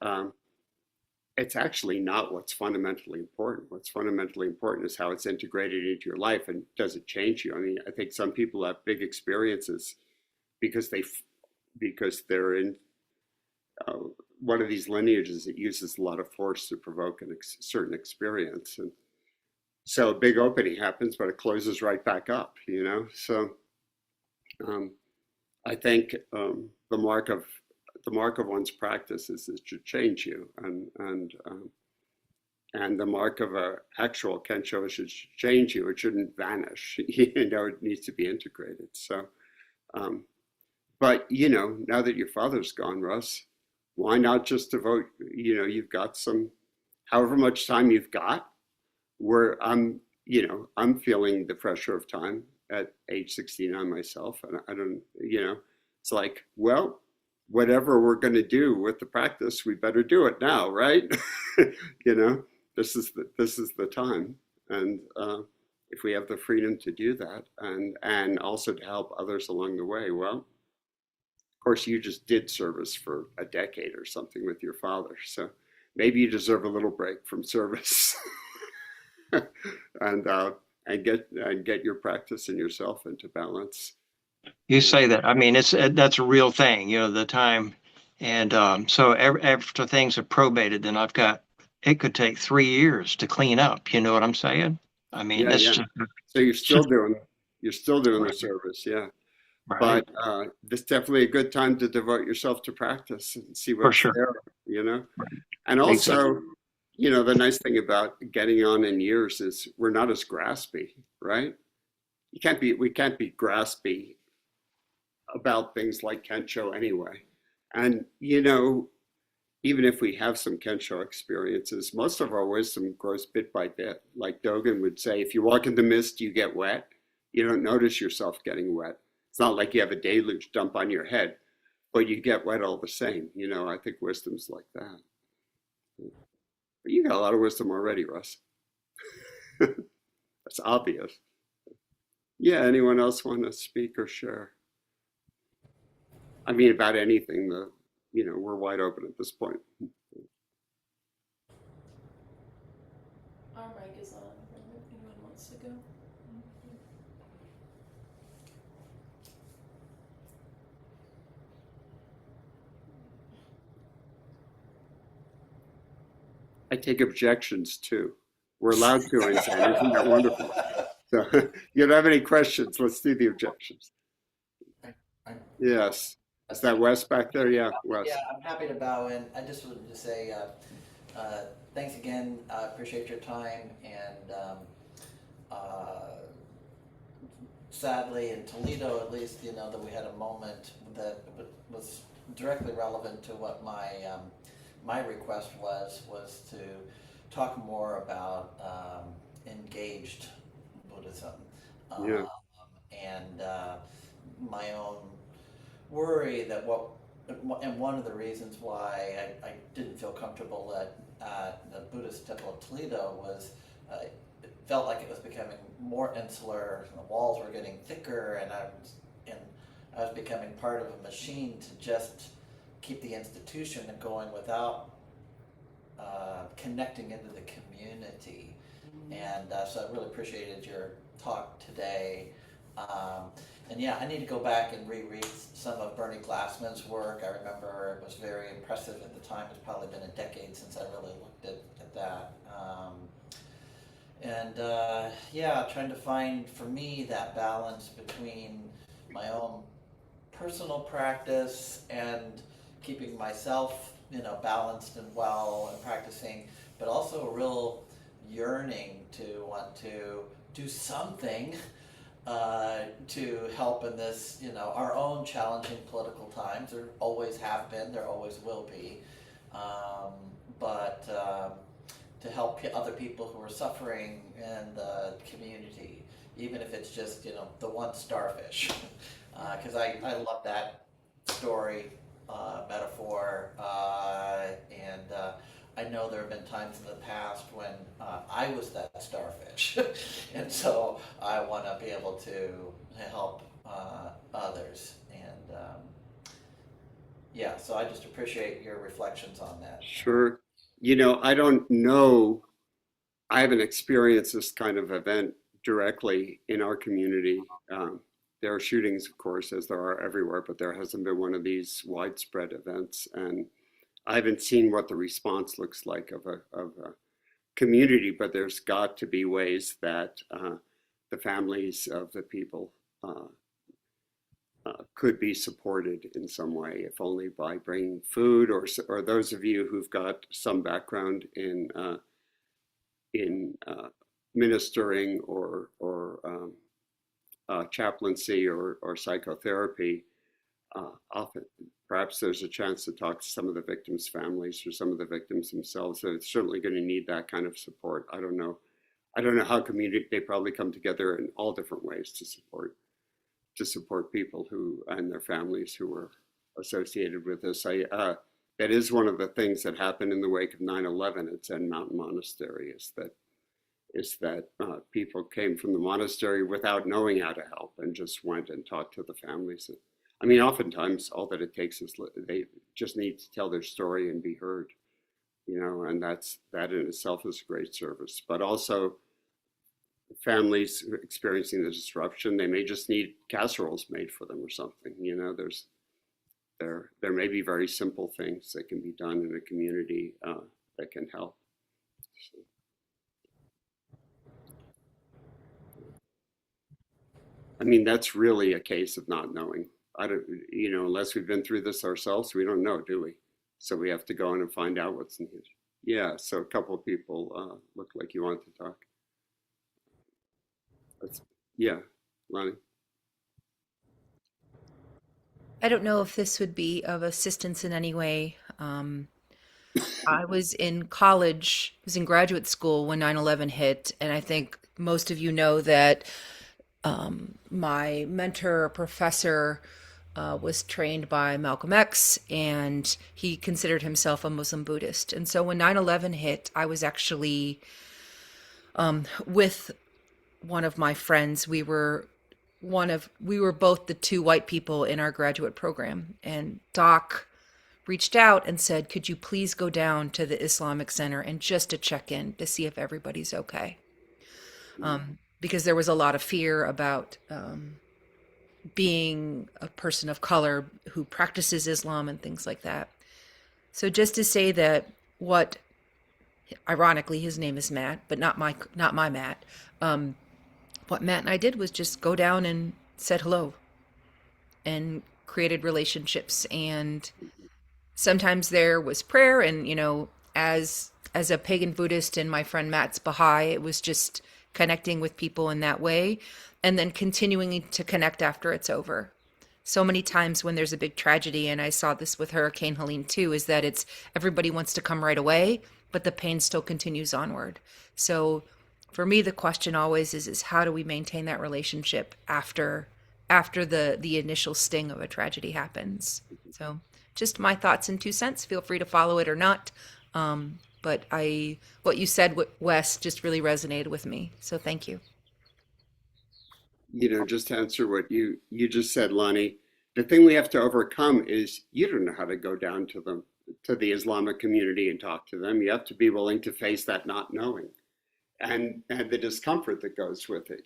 it's actually not what's fundamentally important. What's fundamentally important is how it's integrated into your life, and does it change you? I think some people have big experiences because they're in one of these lineages that uses a lot of force to provoke a certain experience, and so a big opening happens, but it closes right back up. So I think the mark of one's practice is it should change you, and the mark of an actual Kensho is it should change you. It shouldn't vanish. It needs to be integrated. So, but now that your father's gone, Russ, why not just devote? You've got however much time you've got. Where I'm feeling the pressure of time at age 69 myself, and I don't. It's like, well, whatever we're going to do with the practice, we better do it now, right? This is the time, and if we have the freedom to do that, and also to help others along the way, well, of course, you just did service for a decade or something with your father, so maybe you deserve a little break from service, and get your practice and yourself into balance. You say that. That's a real thing, the time. And so after things are probated, then it could take 3 years to clean up. You know what I'm saying? Yeah. So you're still doing it. You're still doing the Right. service, yeah. Right. But this is definitely a good time to devote yourself to practice and see For what's sure. there, you know? Right. And Exactly. also, you know, the nice thing about getting on in years is we're not as graspy, right? We can't be graspy about things like Kensho anyway. And, you know, even if we have some Kensho experiences, most of our wisdom grows bit by bit. Like Dogen would say, if you walk in the mist, you get wet. You don't notice yourself getting wet. It's not like you have a deluge dump on your head, but you get wet all the same. You know, I think wisdom's like that. But you got a lot of wisdom already, Russ. That's obvious. Yeah, anyone else want to speak or share? I mean, about anything, you know, we're wide open at this point. Our mic is on. If anyone wants to go. I take objections too. We're allowed to, Einstein. Isn't that wonderful? So, you don't have any questions? Let's do the objections. I- Yes. Is that Wes back there? Yeah, Yeah, Wes. I'm happy to bow in. I just wanted to say thanks again. I appreciate your time. And uh, sadly, in Toledo, at least, you know, that we had a moment that was directly relevant to what my request was to talk more about engaged Buddhism. Yeah, Um, and my own worry that and one of the reasons why I didn't feel comfortable at the Buddhist temple of Toledo was it felt like it was becoming more insular. The walls were getting thicker, and I was becoming part of a machine to just keep the institution going without connecting into the community. And so I really appreciated your talk today. And yeah, I need to go back and reread some of Bernie Glassman's work. I remember it was very impressive at the time. It's probably been a decade since I really looked at that. Yeah, trying to find for me that balance between my own personal practice and keeping myself, you know, balanced and well and practicing, but also a real yearning to want to do something to help in this, you know, our own challenging political times. There always have been, there always will be. Um, but to help other people who are suffering in the community, even if it's just, you know, the one starfish. Because I love that story, metaphor, and I know there have been times in the past when I was that starfish, and so I want to be able to help others. And yeah, so I just appreciate your reflections on that. sure. You know, I don't know. I haven't experienced this kind of event directly in our community. There are shootings, of course, as there are everywhere, but there hasn't been one of these widespread events. And I haven't seen what the response looks like of a community, but there's got to be ways that the families of the people could be supported in some way, if only by bringing food, or those of you who've got some background in ministering or chaplaincy or psychotherapy. Often, perhaps there's a chance to talk to some of the victims' families or some of the victims themselves. So it's certainly going to need that kind of support. I don't know. I don't know how community. They probably come together in all different ways to support people who and their families who were associated with this. That is one of the things that happened in the wake of 9/11 at Zen Mountain Monastery. Is that people came from the monastery without knowing how to help and just went and talked to the families. I mean, oftentimes all that it takes is they just need to tell their story and be heard, you know, and that in itself is a great service. But also families experiencing the disruption, they may just need casseroles made for them or something. You know, there may be very simple things that can be done in a community that can help. So, I mean, that's really a case of not knowing. I don't, unless we've been through this ourselves, we don't know, do we? So we have to go in and find out what's needed. Yeah, so a couple of people look like you want to talk. That's, yeah, Lonnie. I don't know if this would be of assistance in any way. I was in college, was in graduate school when 9/11 hit, and I think most of you know that my mentor or professor was trained by Malcolm X, and he considered himself a Muslim Buddhist. And so when 9/11 hit, I was actually with one of my friends. We were both the two white people in our graduate program, and Doc reached out and said, "Could you please go down to the Islamic Center and just to check in to see if everybody's okay?" Because there was a lot of fear about being a person of color who practices Islam and things like that. So just to say that what, ironically, his name is Matt, but not my Matt. What Matt and I did was just go down and said hello and created relationships. And sometimes there was prayer, and as a pagan Buddhist and my friend Matt's Baha'i, it was just connecting with people in that way, and then continuing to connect after it's over. So many times when there's a big tragedy, and I saw this with Hurricane Helene too, is that it's everybody wants to come right away, but the pain still continues onward. So for me, the question always is how do we maintain that relationship after the initial sting of a tragedy happens? So just my thoughts and 2 cents. Feel free to follow it or not. But what you said, Wes, just really resonated with me. So thank you. Just to answer what you just said, Lonnie, the thing we have to overcome is you don't know how to go down to the Islamic community and talk to them. You have to be willing to face that not knowing and the discomfort that goes with it.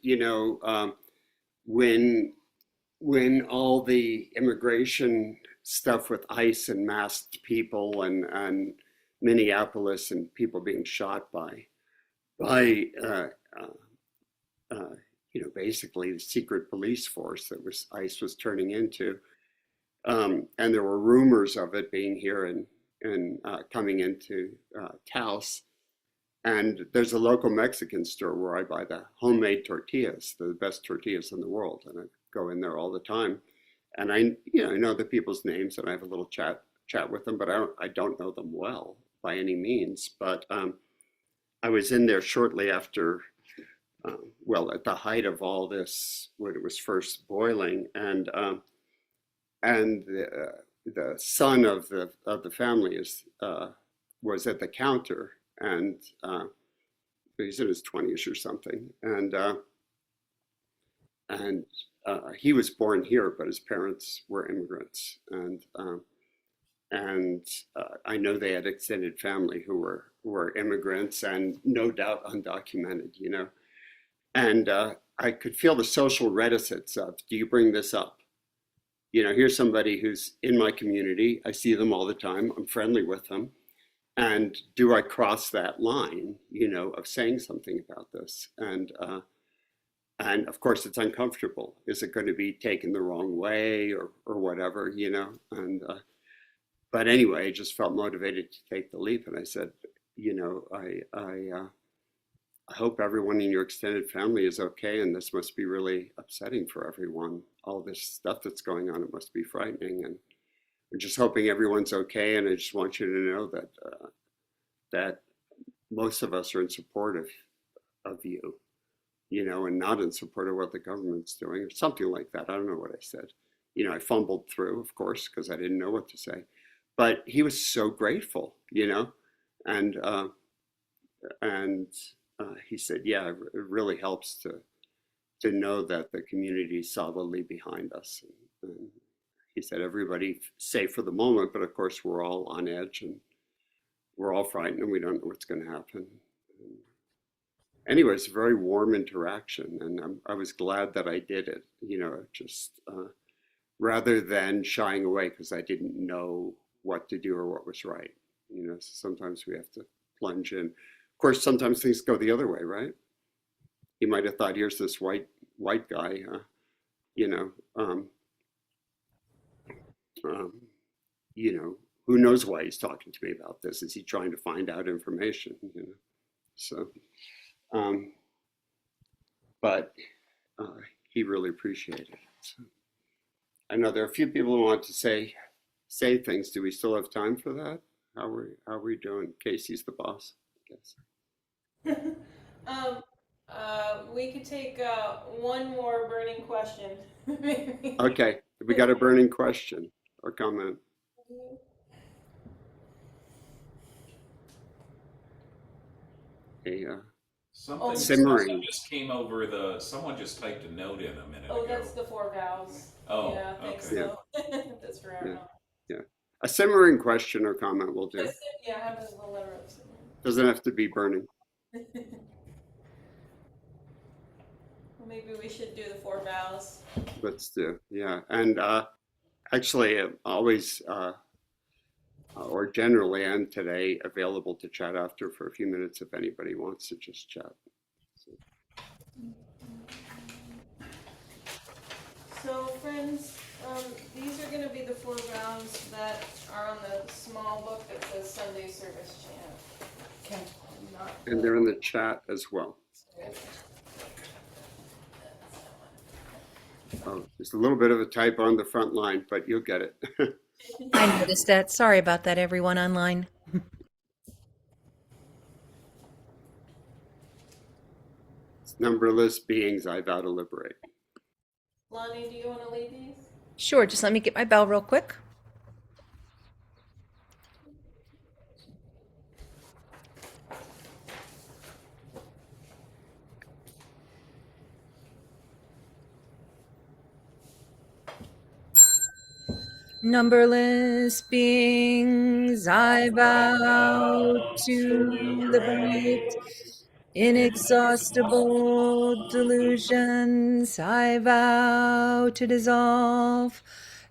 When all the immigration stuff with ICE and masked people and Minneapolis and people being shot by basically the secret police force that was ICE was turning into, and there were rumors of it being here and coming into Taos. And there's a local Mexican store where I buy the homemade tortillas, the best tortillas in the world, and I go in there all the time. And I know the people's names, and I have a little chat with them, but I don't know them well by any means. But I was in there shortly after, at the height of all this, when it was first boiling, and the son of the family was at the counter, and he's in his 20s or something, and he was born here, but his parents were immigrants, and I know they had extended family who were immigrants and no doubt undocumented, and I could feel the social reticence of, do you bring this up? Here's somebody who's in my community. I see them all the time. I'm friendly with them. And do I cross that line, of saying something about this? And of course, it's uncomfortable. Is it going to be taken the wrong way or whatever, And but anyway, I just felt motivated to take the leap. And I said, I hope everyone in your extended family is okay. And this must be really upsetting for everyone. All this stuff that's going on, it must be frightening. And I'm just hoping everyone's okay. And I just want you to know that most of us are in support of you, and not in support of what the government's doing, or something like that. I don't know what I said. I fumbled through, of course, because I didn't know what to say. But he was so grateful, and he said, yeah, it really helps to know that the community is solidly behind us. And he said, everybody's safe for the moment, but of course we're all on edge and we're all frightened and we don't know what's going to happen. Anyway, it's a very warm interaction, and I was glad that I did it, just rather than shying away because I didn't know what to do or what was right. So sometimes we have to plunge in. Of course, sometimes things go the other way, right? He might have thought, here's this white guy you know, um, um, you know, who knows why he's talking to me about this? Is he trying to find out information? You know, so, um, but he really appreciated it. So, I know there are a few people who want to say things. Do we still have time for that? How are we doing? Casey's the boss, I guess. um, we could take one more burning question, maybe. Okay, we got a burning question or comment. A Oh, simmering. Just came over someone just typed a note in a minute oh, ago. that's the four vows. Oh, Yeah, thanks okay. Yeah, though. That's for our yeah, mom. yeah. A simmering question or comment will do. Yeah, have a letter of Doesn't have to be burning. well, maybe we should do the four vows. Let's do. Yeah, and actually, always or generally, and today available to chat after for a few minutes if anybody wants to just chat. So, friends, these are going to be the four vows that are on the small book that says Sunday Service Chant. Okay. Not And they're in the chat as well. Oh, there's a little bit of a typo on the front line, but you'll get it. I noticed that. Sorry about that, everyone online. Numberless beings I vow to liberate. Lonnie, do you want to lead these? Sure, just let me get my bell real quick. Numberless beings I vow to liberate. Inexhaustible delusions I vow to dissolve.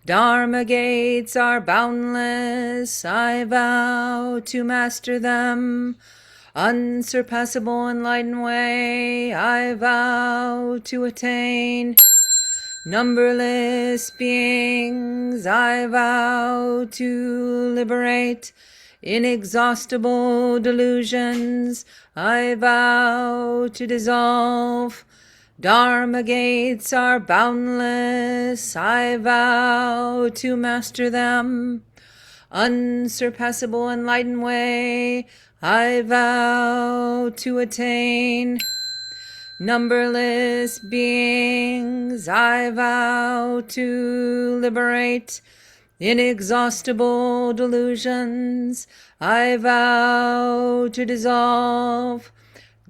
Dharma gates are boundless, I vow to master them. Unsurpassable enlightened way, I vow to attain. Numberless beings I vow to liberate. Inexhaustible delusions I vow to dissolve. Dharma gates are boundless, I vow to master them. Unsurpassable enlightened way, I vow to attain. Numberless beings I vow to liberate. Inexhaustible delusions I vow to dissolve.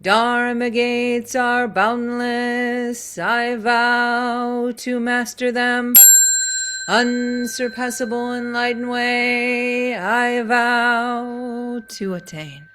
Dharma gates are boundless, I vow to master them. Unsurpassable enlightened way, I vow to attain.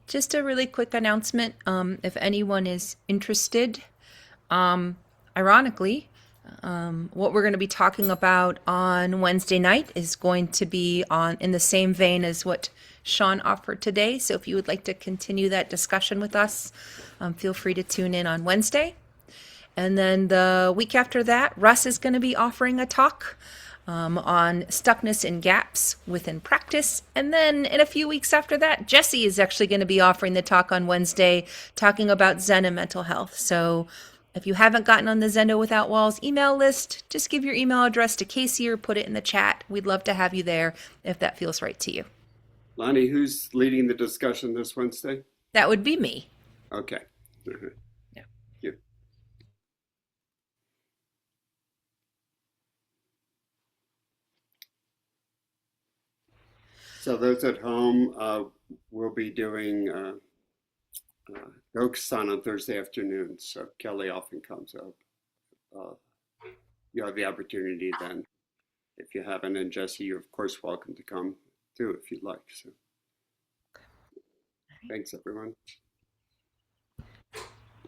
Just a really quick announcement. If anyone is interested, ironically, what we're going to be talking about on Wednesday night is going to be in the same vein as what Sean offered today. So if you would like to continue that discussion with us, feel free to tune in on Wednesday. And then the week after that, Russ is going to be offering a talk on stuckness and gaps within practice. And then in a few weeks after that, Jesse is actually going to be offering the talk on Wednesday, talking about Zen and mental health. So if you haven't gotten on the Zendo Without Walls email list, just give your email address to Casey or put it in the chat. We'd love to have you there if that feels right to you. Lonnie, who's leading the discussion this Wednesday? That would be me. Okay. Yeah. Yeah. So those at home, we'll be doing Dokusan on Thursday afternoon. So Kelly often comes up. You have the opportunity then. If you haven't, and Jesse, you're of course welcome to come do if you'd like. So, thanks everyone.